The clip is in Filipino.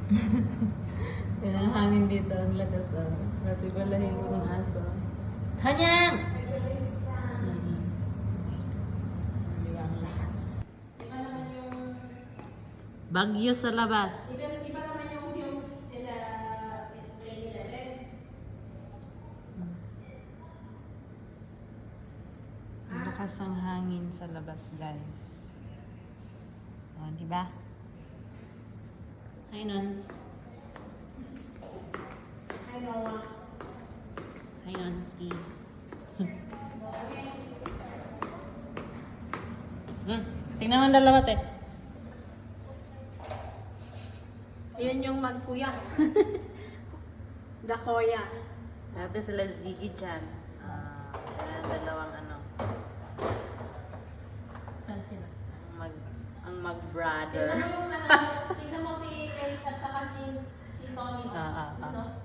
Yan ang hangin dito, ang lakas ah. Dati pala hibo ng aso. Tanyang! Di ba ang lakas? Iba naman yung... Bagyo sa labas. Iba naman yung fumes sila 2011. Ang lakas ang hangin sa labas, guys. O, di ba? Hi, Nons. Hi, Noah. Hi, Nonski. Tingnan mo ang dalawa, te. Ayun yung magkuya. Dakoya. Dati sila Ziggy dyan. Ayan, dalawang ano. Saan sila? Ang mag-brother. Tingnan mo si Ace at saka si Tony. Ito. Ano?